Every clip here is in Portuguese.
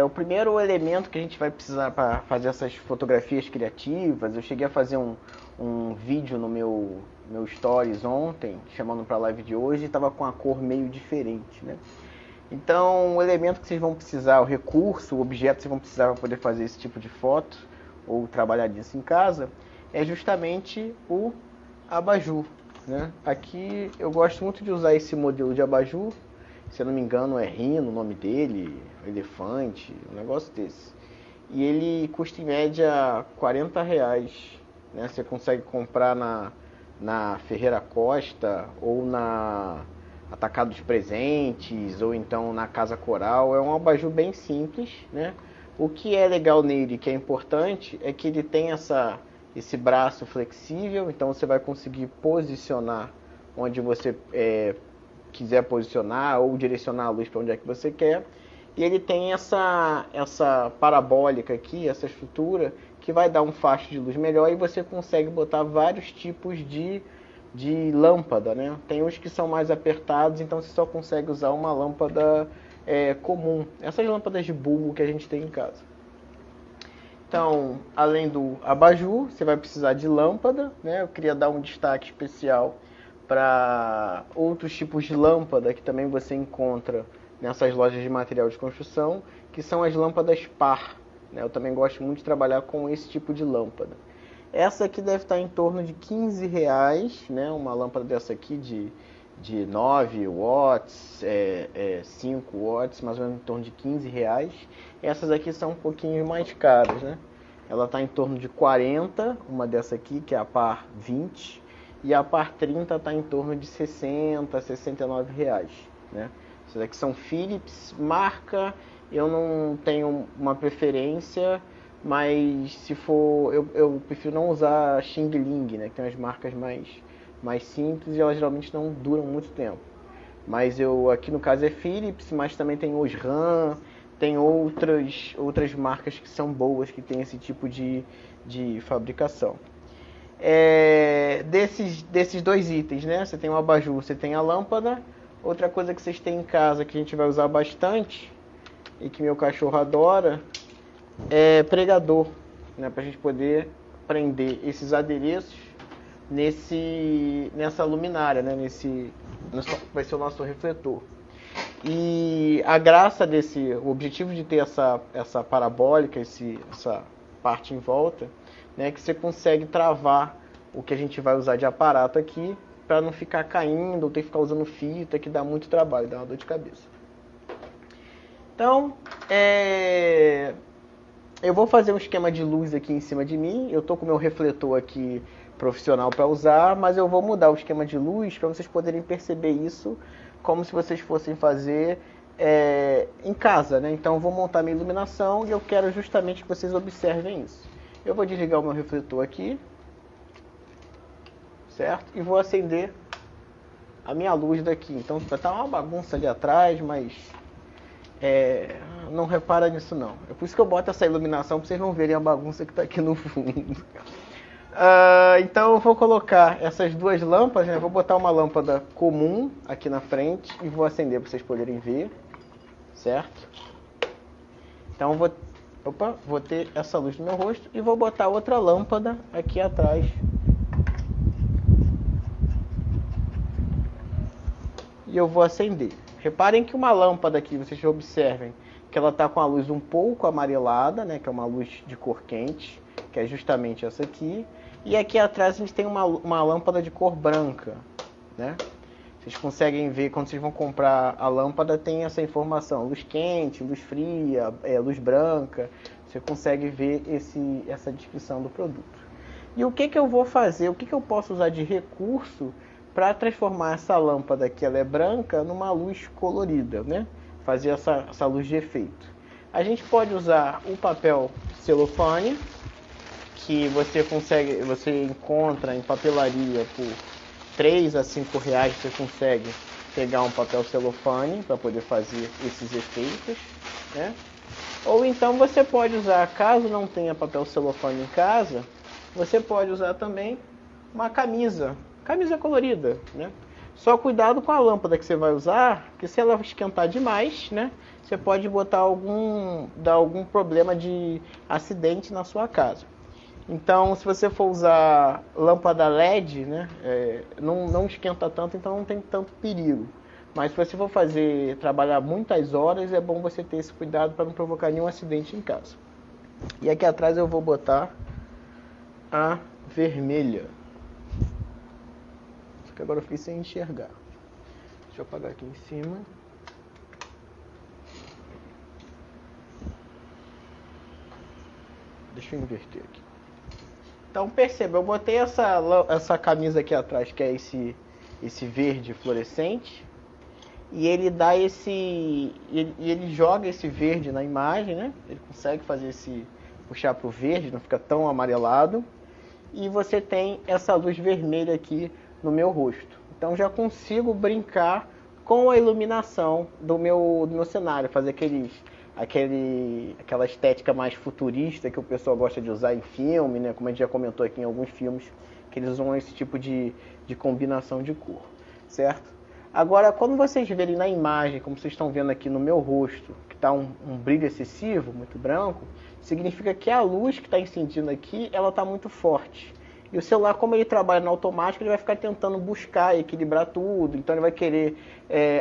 O primeiro elemento que a gente vai precisar para fazer essas fotografias criativas, eu cheguei a fazer um vídeo no meu stories ontem, chamando para a live de hoje, e estava com a cor meio diferente, né? Então, o elemento que vocês vão precisar, o recurso, o objeto que vocês vão precisar para poder fazer esse tipo de foto, ou trabalhar disso em casa, é justamente o abajur, né? Aqui eu gosto muito de usar esse modelo de abajur, se eu não me engano é Rhino o nome dele, elefante, um negócio desse. E ele custa em média R$ 40, né? Você consegue comprar na Ferreira Costa ou na Atacado dos Presentes ou então na Casa Coral. É um abajur bem simples, né? O que é legal nele, que é importante, é que ele tem esse braço flexível, então você vai conseguir posicionar onde você quiser posicionar ou direcionar a luz para onde é que você quer. E ele tem essa parabólica aqui, essa estrutura, que vai dar um facho de luz melhor e você consegue botar vários tipos de lâmpada, né? Tem uns que são mais apertados, então você só consegue usar uma lâmpada comum. Essas lâmpadas de bulbo que a gente tem em casa. Então, além do abajur, você vai precisar de lâmpada, né? Eu queria dar um destaque especial para outros tipos de lâmpada que também você encontra nessas lojas de material de construção, que são as lâmpadas par, né? Eu também gosto muito de trabalhar com esse tipo de lâmpada. Essa aqui deve estar em torno de R$ 15, né? Uma lâmpada dessa aqui de 9 watts, 5 watts, mais ou menos em torno de R$ 15. Essas aqui são um pouquinho mais caras, né? Ela está em torno de 40, uma dessa aqui, que é a par 20, e a par 30 está em torno de 60, R$ 69, né? Essas aqui são Philips, marca, eu não tenho uma preferência, mas se for, eu prefiro não usar Xing Ling, né? Que tem umas marcas mais simples e elas geralmente não duram muito tempo. Mas aqui no caso é Philips, mas também tem Osram, tem outras marcas que são boas, que tem esse tipo de fabricação. Desses dois itens, né? Você tem o abajur, você tem a lâmpada. Outra coisa que vocês têm em casa que a gente vai usar bastante e que meu cachorro adora é pregador, né? Pra gente poder prender esses adereços nessa luminária, né? Vai ser o nosso refletor. E a graça o objetivo de ter essa parabólica, essa parte em volta, né, que você consegue travar o que a gente vai usar de aparato aqui, para não ficar caindo ou ter que ficar usando fita, que dá muito trabalho, dá uma dor de cabeça. Então, eu vou fazer um esquema de luz aqui em cima de mim. Eu estou com o meu refletor aqui profissional para usar, mas eu vou mudar o esquema de luz para vocês poderem perceber isso como se vocês fossem fazer em casa, né? Então eu vou montar minha iluminação e eu quero justamente que vocês observem isso. Eu vou desligar o meu refletor aqui, certo? E vou acender a minha luz daqui. Então vai estar uma bagunça ali atrás, mas não repara nisso não. É por isso que eu boto essa iluminação, para vocês não verem a bagunça que está aqui no fundo. Então eu vou colocar essas duas lâmpadas, né? Vou botar uma lâmpada comum aqui na frente e vou acender para vocês poderem ver, certo? Então vou ter essa luz no meu rosto e vou botar outra lâmpada aqui atrás. E eu vou acender. Reparem que uma lâmpada aqui, vocês observem que ela está com a luz um pouco amarelada, né? Que é uma luz de cor quente, que é justamente essa aqui. E aqui atrás a gente tem uma lâmpada de cor branca, né? Vocês conseguem ver, quando vocês vão comprar a lâmpada, tem essa informação. Luz quente, luz fria, luz branca. Você consegue ver essa descrição do produto. E o que eu vou fazer? O que eu posso usar de recurso para transformar essa lâmpada que ela é branca numa luz colorida, né? Fazer essa luz de efeito. A gente pode usar o papel celofane, que você encontra em papelaria por R$ 3 a R$ 5, você consegue pegar um papel celofane para poder fazer esses efeitos, né? Ou então você pode usar, caso não tenha papel celofane em casa, você pode usar também uma camisa colorida, né? Só cuidado com a lâmpada que você vai usar, porque se ela esquentar demais, né, você pode dar algum problema de acidente na sua casa. Então, se você for usar lâmpada LED, né, não esquenta tanto, então não tem tanto perigo. Mas se você for trabalhar muitas horas, é bom você ter esse cuidado para não provocar nenhum acidente em casa. E aqui atrás eu vou botar a vermelha. Só que agora eu fiquei sem enxergar. Deixa eu apagar aqui em cima. Deixa eu inverter aqui. Então perceba, eu botei essa camisa aqui atrás, que é esse verde fluorescente. E ele dá ele joga esse verde na imagem, né? Ele consegue puxar para o verde, não fica tão amarelado. E você tem essa luz vermelha aqui no meu rosto. Então já consigo brincar com a iluminação do meu cenário, fazer aquela estética mais futurista que o pessoal gosta de usar em filme, né? Como a gente já comentou aqui em alguns filmes, que eles usam esse tipo de combinação de cor, certo? Agora, quando vocês verem na imagem, como vocês estão vendo aqui no meu rosto, que está um brilho excessivo, muito branco, significa que a luz que está incidindo aqui, ela está muito forte. E o celular, como ele trabalha no automático, ele vai ficar tentando buscar e equilibrar tudo. Então ele vai querer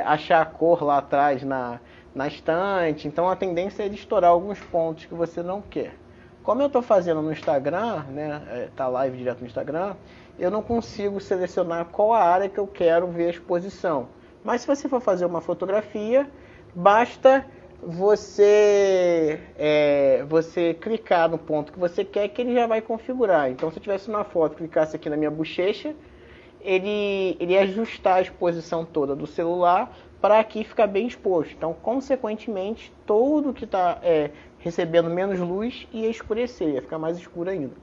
achar a cor lá atrás na estante. Então a tendência é de estourar alguns pontos que você não quer. Como eu estou fazendo no Instagram, né, tá live direto no Instagram, eu não consigo selecionar qual a área que eu quero ver a exposição. Mas se você for fazer uma fotografia, basta você clicar no ponto que você quer, que ele já vai configurar. Então, se eu tivesse uma foto, clicasse aqui na minha bochecha, ele ia ajustar a exposição toda do celular para aqui ficar bem exposto. Então, consequentemente, tudo que está recebendo menos luz ia escurecer, ia ficar mais escuro ainda.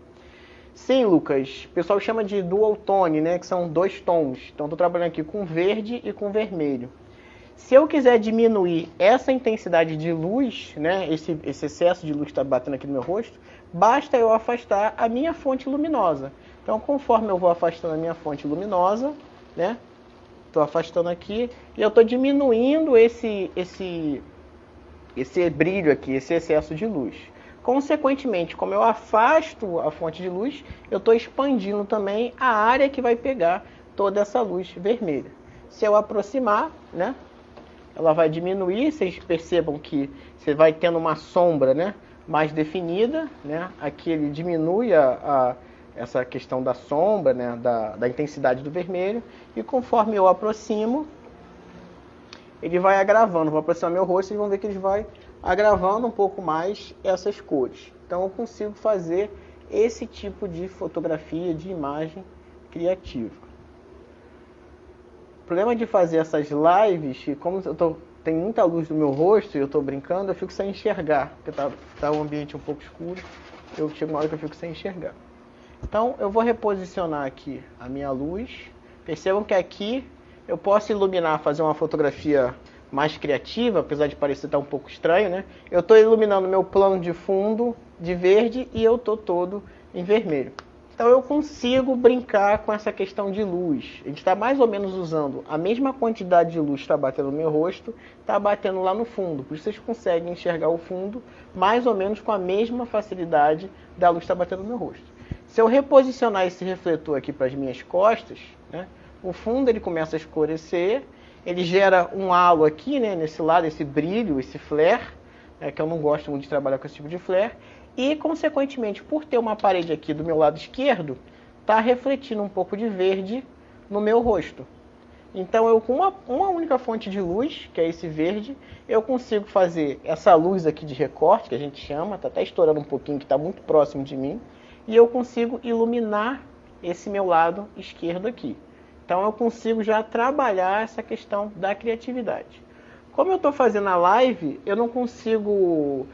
Sim, Lucas, o pessoal chama de dual tone, né, que são 2 tons. Então, estou trabalhando aqui com verde e com vermelho. Se eu quiser diminuir essa intensidade de luz, né, esse excesso de luz que está batendo aqui no meu rosto, basta eu afastar a minha fonte luminosa. Então, conforme eu vou afastando a minha fonte luminosa, né, estou afastando aqui, e eu estou diminuindo esse brilho aqui, esse excesso de luz. Consequentemente, como eu afasto a fonte de luz, eu estou expandindo também a área que vai pegar toda essa luz vermelha. Se eu aproximar, né, ela vai diminuir. Vocês percebam que você vai tendo uma sombra, né, mais definida, né? Aqui ele diminui essa questão da sombra, né, da intensidade do vermelho. E conforme eu aproximo, ele vai agravando. Vou aproximar meu rosto e vocês vão ver que ele vai agravando um pouco mais essas cores. Então eu consigo fazer esse tipo de fotografia, de imagem criativa. O problema de fazer essas lives, como tem muita luz no meu rosto e eu estou brincando, eu fico sem enxergar, porque tá um ambiente um pouco escuro, eu chego uma hora que eu fico sem enxergar. Então eu vou reposicionar aqui a minha luz. Percebam que aqui eu posso iluminar, fazer uma fotografia mais criativa, apesar de parecer estar um pouco estranho, né? Eu estou iluminando meu plano de fundo de verde e eu estou todo em vermelho. Então eu consigo brincar com essa questão de luz. A gente está mais ou menos usando a mesma quantidade de luz que está batendo no meu rosto, está batendo lá no fundo. Por isso vocês conseguem enxergar o fundo mais ou menos com a mesma facilidade da luz que está batendo no meu rosto. Se eu reposicionar esse refletor aqui para as minhas costas, né, o fundo ele começa a escurecer, ele gera um halo aqui, né, nesse lado, esse brilho, esse flare, que eu não gosto muito de trabalhar com esse tipo de flare, e, consequentemente, por ter uma parede aqui do meu lado esquerdo, está refletindo um pouco de verde no meu rosto. Então, eu com uma única fonte de luz, que é esse verde, eu consigo fazer essa luz aqui de recorte, que a gente chama, está até estourando um pouquinho, que está muito próximo de mim, e eu consigo iluminar esse meu lado esquerdo aqui. Então, eu consigo já trabalhar essa questão da criatividade. Como eu estou fazendo a live, eu não consigo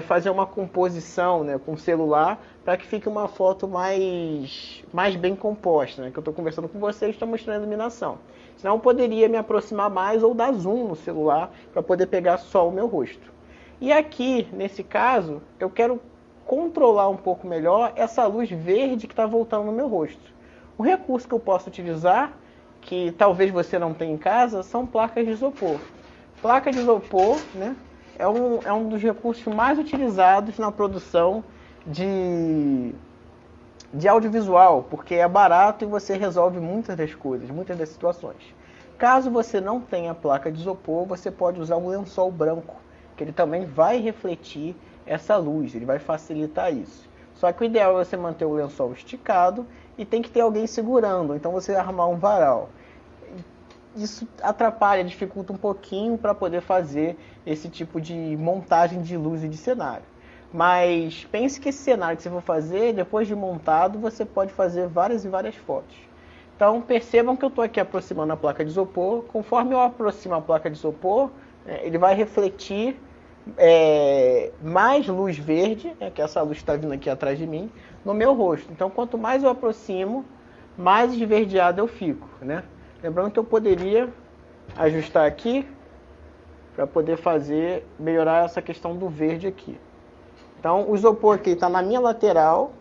fazer uma composição, né, com o celular para que fique uma foto mais bem composta, né, que eu estou conversando com vocês e estou mostrando a iluminação. Senão eu poderia me aproximar mais ou dar zoom no celular para poder pegar só o meu rosto. E aqui, nesse caso, eu quero controlar um pouco melhor essa luz verde que está voltando no meu rosto. O recurso que eu posso utilizar que talvez você não tenha em casa são placas de isopor. Placa de isopor, né, é um dos recursos mais utilizados na produção de audiovisual, porque é barato e você resolve muitas das coisas, muitas das situações. Caso você não tenha placa de isopor, você pode usar um lençol branco, que ele também vai refletir essa luz, ele vai facilitar isso. Só que o ideal é você manter o lençol esticado e tem que ter alguém segurando, então você armar um varal. Isso atrapalha, dificulta um pouquinho para poder fazer esse tipo de montagem de luz e de cenário. Mas pense que esse cenário que você for fazer, depois de montado, você pode fazer várias e várias fotos. Então percebam que eu estou aqui aproximando a placa de isopor. Conforme eu aproximo a placa de isopor, ele vai refletir mais luz verde, que essa luz está vindo aqui atrás de mim, no meu rosto. Então quanto mais eu aproximo, mais esverdeado eu fico, né? Lembrando que eu poderia ajustar aqui para poder melhorar essa questão do verde aqui. Então o isopor aqui está na minha lateral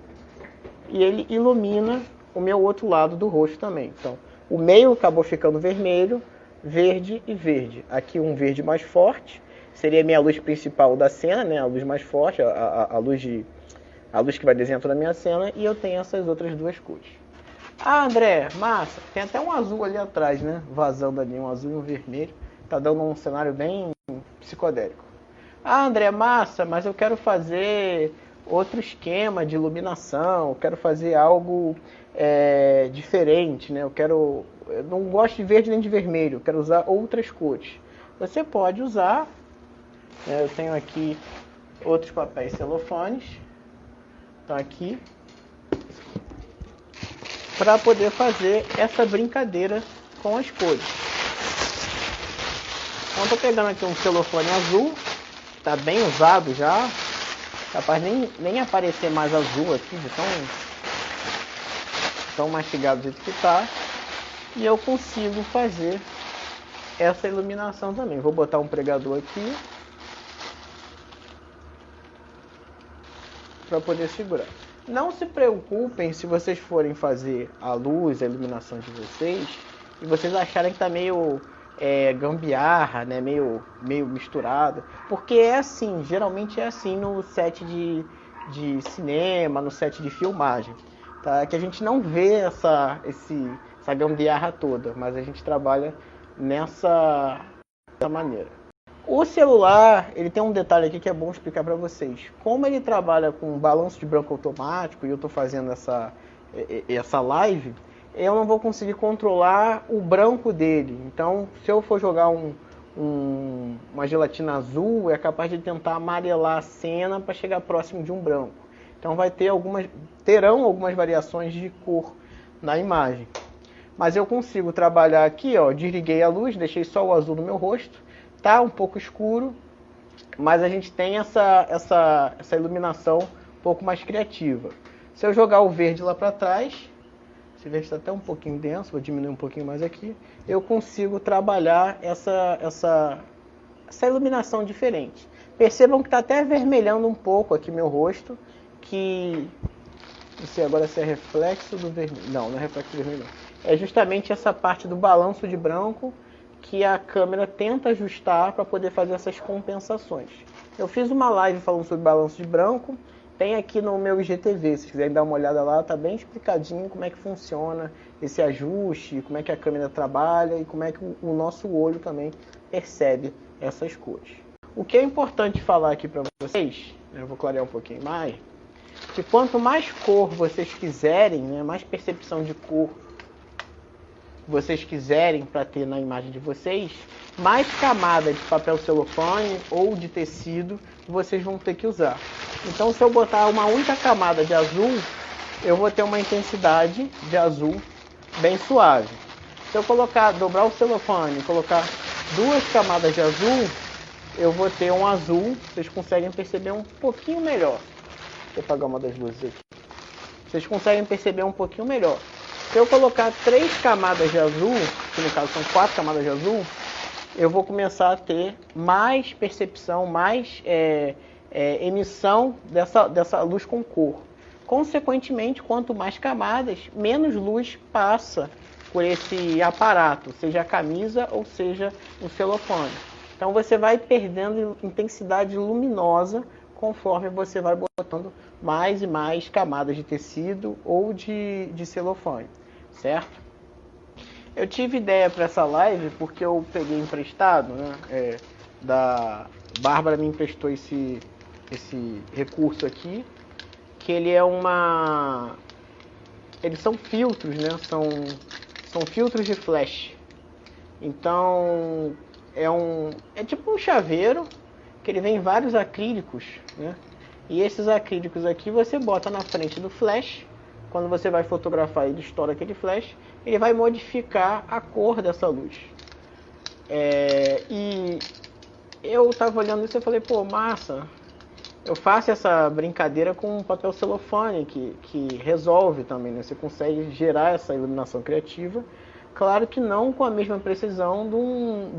e ele ilumina o meu outro lado do rosto também. Então o meio acabou ficando vermelho, verde e verde. Aqui um verde mais forte, seria a minha luz principal da cena, né? A luz mais forte, a luz que vai desenhar toda a minha cena, e eu tenho essas outras duas cores. Ah, André, massa, tem até um azul ali atrás, né? Vazando ali, um azul e um vermelho. Tá dando um cenário bem psicodélico. Ah, André, massa, mas eu quero fazer outro esquema de iluminação, eu quero fazer algo diferente, né? Eu não gosto de verde nem de vermelho, eu quero usar outras cores. Você pode usar, eu tenho aqui outros papéis celofanes, tá aqui, para poder fazer essa brincadeira com as cores. Então estou pegando aqui um celofane azul, está bem usado já, capaz nem aparecer mais azul aqui, de tão mastigado do jeito que está, e eu consigo fazer essa iluminação também. Vou botar um pregador aqui para poder segurar. Não se preocupem se vocês forem fazer a luz, a iluminação de vocês, e vocês acharem que está meio gambiarra, né? meio misturado, porque é assim, geralmente é assim no set de cinema, no set de filmagem, tá? Que a gente não vê essa gambiarra toda, mas a gente trabalha dessa maneira. O celular, ele tem um detalhe aqui que é bom explicar para vocês. Como ele trabalha com balanço de branco automático, e eu estou fazendo essa live, eu não vou conseguir controlar o branco dele. Então, se eu for jogar uma gelatina azul, é capaz de tentar amarelar a cena para chegar próximo de um branco. Então, terão algumas variações de cor na imagem. Mas eu consigo trabalhar aqui, ó, desliguei a luz, deixei só o azul no meu rosto. Tá um pouco escuro, mas a gente tem essa iluminação um pouco mais criativa. Se eu jogar o verde lá para trás, esse verde está até um pouquinho denso, vou diminuir um pouquinho mais aqui, eu consigo trabalhar essa iluminação diferente. Percebam que está até vermelhando um pouco aqui meu rosto, que não sei agora se é reflexo do vermelho. Não é reflexo do vermelho. É justamente essa parte do balanço de branco que a câmera tenta ajustar para poder fazer essas compensações. Eu fiz uma live falando sobre balanço de branco, tem aqui no meu IGTV, se quiserem dar uma olhada lá, tá bem explicadinho como é que funciona esse ajuste, como é que a câmera trabalha e como é que o nosso olho também percebe essas cores. O que é importante falar aqui para vocês, eu vou clarear um pouquinho mais, que quanto mais cor vocês quiserem, né, mais percepção de cor vocês quiserem para ter na imagem de vocês, mais camada de papel celofane ou de tecido vocês vão ter que usar. Então, se eu botar uma única camada de azul, eu vou ter uma intensidade de azul bem suave. Se eu dobrar o celofane e colocar duas camadas de azul, eu vou ter um azul, vocês conseguem perceber um pouquinho melhor. Deixa eu apagar uma das luzes aqui. Vocês conseguem perceber um pouquinho melhor. Se eu colocar 3 camadas de azul, que no caso são 4 camadas de azul, eu vou começar a ter mais percepção, mais emissão dessa luz com cor. Consequentemente, quanto mais camadas, menos luz passa por esse aparato, seja a camisa ou seja o celofane. Então você vai perdendo intensidade luminosa conforme você vai botando mais e mais camadas de tecido ou de celofane, certo? Eu tive ideia para essa live porque eu peguei emprestado, né? Da Bárbara me emprestou esse recurso aqui, que ele é eles são filtros, né? São filtros de flash. Então é tipo um chaveiro que ele vem em vários acrílicos, né? E esses acrílicos aqui você bota na frente do flash. Quando você vai fotografar, ele estoura aquele flash, ele vai modificar a cor dessa luz. E eu tava olhando isso e falei, pô, massa, eu faço essa brincadeira com papel celofane, que resolve também, né? Você consegue gerar essa iluminação criativa. Claro que não com a mesma precisão de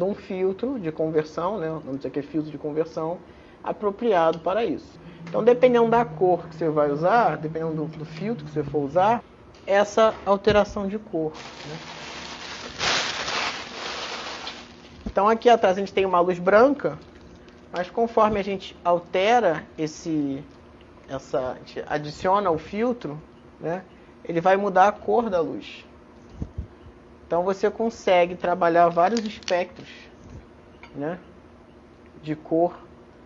um filtro de conversão, né? Vamos dizer que é filtro de conversão apropriado para isso. Então, dependendo da cor que você vai usar, dependendo do filtro que você for usar, essa alteração de cor, né? Então, aqui atrás a gente tem uma luz branca, mas conforme a gente altera a gente adiciona o filtro, né? Ele vai mudar a cor da luz. Então, você consegue trabalhar vários espectros, né, de cor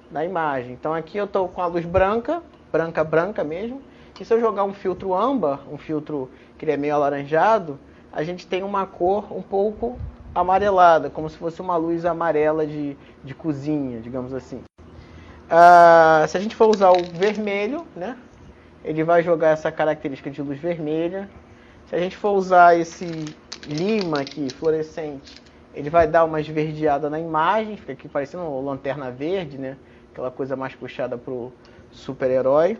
na imagem. Então aqui eu estou com a luz branca mesmo. E se eu jogar um filtro âmbar, um filtro que ele é meio alaranjado, a gente tem uma cor um pouco amarelada, como se fosse uma luz amarela de cozinha, digamos assim. Se a gente for usar o vermelho, né, ele vai jogar essa característica de luz vermelha. Se a gente for usar esse lima aqui, fluorescente, ele vai dar uma esverdeada na imagem, fica aqui parecendo uma lanterna verde, né? Aquela coisa mais puxada pro super-herói.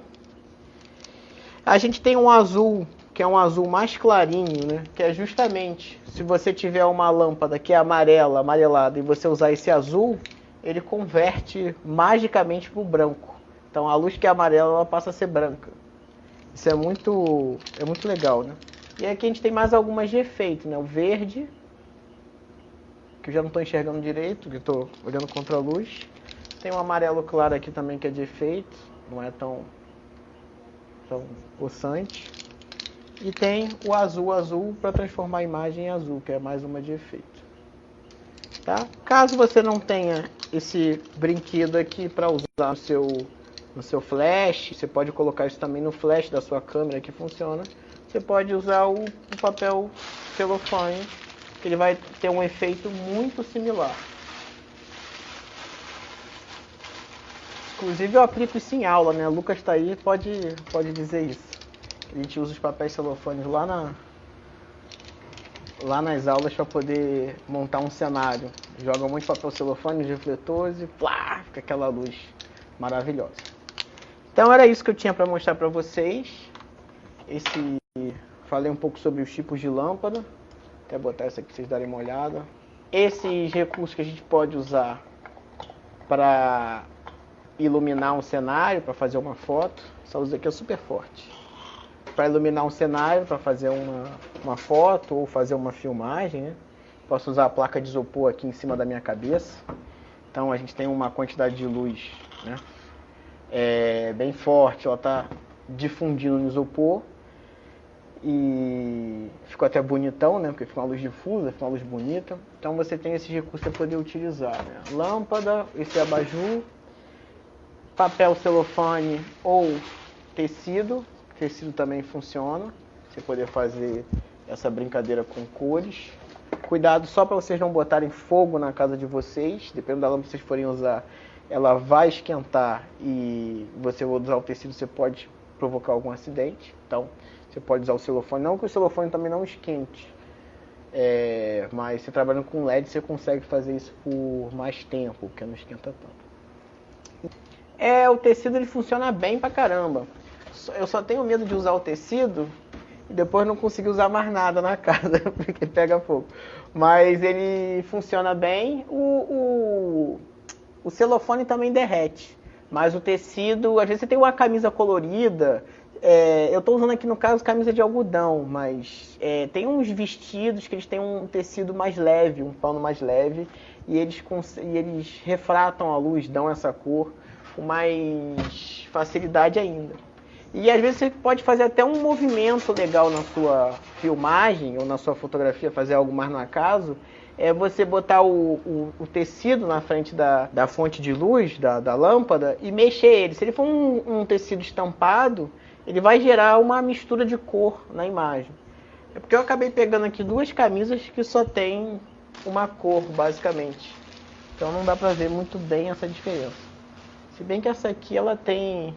A gente tem um azul, que é um azul mais clarinho, né? Que é justamente, se você tiver uma lâmpada que é amarelada, e você usar esse azul, ele converte magicamente pro branco. Então a luz que é amarela, ela passa a ser branca. Isso é muito legal, né? E aqui a gente tem mais algumas de efeito, né? O verde, que eu já não estou enxergando direito, que eu estou olhando contra a luz. Tem um amarelo claro aqui também que é de efeito, não é tão possante. E tem o azul para transformar a imagem em azul, que é mais uma de efeito. Tá? Caso você não tenha esse brinquedo aqui para usar no seu flash, você pode colocar isso também no flash da sua câmera que funciona. Você pode usar o papel celofane, que ele vai ter um efeito muito similar. Inclusive eu aplico isso em aula, né? O Lucas está aí, pode dizer isso. A gente usa os papéis celofanes lá nas aulas para poder montar um cenário. Joga um monte de papel celofane, refletores e plá, fica aquela luz maravilhosa. Então era isso que eu tinha para mostrar para vocês. Falei um pouco sobre os tipos de lâmpada. Até botar essa aqui para vocês darem uma olhada. Esses recursos que a gente pode usar para iluminar um cenário, para fazer uma foto. Essa luz aqui é super forte. Para iluminar um cenário, para fazer uma foto ou fazer uma filmagem, né? Posso usar a placa de isopor aqui em cima da minha cabeça. Então a gente tem uma quantidade de luz, né, bem forte. Ela está difundindo no isopor. E ficou até bonitão, né? Porque fica uma luz difusa, fica uma luz bonita. Então você tem esses recursos para poder utilizar, né? Lâmpada, esse abajur, papel celofane ou tecido. Tecido também funciona. Você poder fazer essa brincadeira com cores. Cuidado só para vocês não botarem fogo na casa de vocês. Dependendo da lâmpada que vocês forem usar, ela vai esquentar e você usar o tecido, você pode provocar algum acidente. Então você pode usar o celofane, não que o celofane também não esquente, mas você trabalhando com LED você consegue fazer isso por mais tempo, porque não esquenta tanto. O tecido ele funciona bem pra caramba. Eu só tenho medo de usar o tecido e depois não conseguir usar mais nada na casa, porque pega fogo. Mas ele funciona bem. O celofane também derrete. Mas o tecido, às vezes você tem uma camisa colorida, Eu estou usando aqui no caso camisa de algodão, mas tem uns vestidos que eles têm um tecido mais leve, um pano mais leve, e eles refratam a luz, dão essa cor com mais facilidade ainda. E às vezes você pode fazer até um movimento legal na sua filmagem ou na sua fotografia, fazer algo mais no acaso, é você botar o tecido na frente da fonte de luz, da lâmpada, e mexer ele. Se ele for um tecido estampado, ele vai gerar uma mistura de cor na imagem. É porque eu acabei pegando aqui duas camisas que só tem uma cor, basicamente. Então não dá pra ver muito bem essa diferença. Se bem que essa aqui ela tem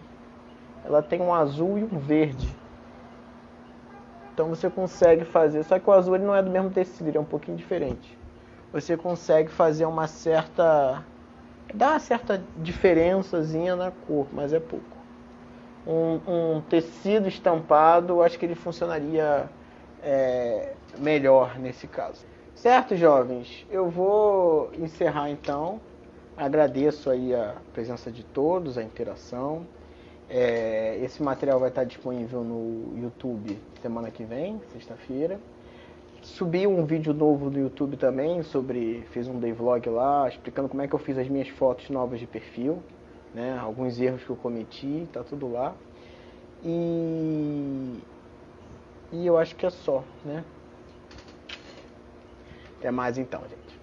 um azul e um verde. Então você consegue fazer, só que o azul ele não é do mesmo tecido, ele é um pouquinho diferente. Você consegue fazer dá uma certa diferençazinha na cor, mas é pouco. Um tecido estampado, acho que ele funcionaria melhor nesse caso. Certo, jovens? Eu vou encerrar então. Agradeço aí a presença de todos, a interação. Esse material vai estar disponível no YouTube semana que vem, sexta-feira. Subi um vídeo novo no YouTube também, fiz um day vlog lá, explicando como é que eu fiz as minhas fotos novas de perfil, né? Alguns erros que eu cometi, tá tudo lá. E eu acho que é só, né? Até mais então, gente.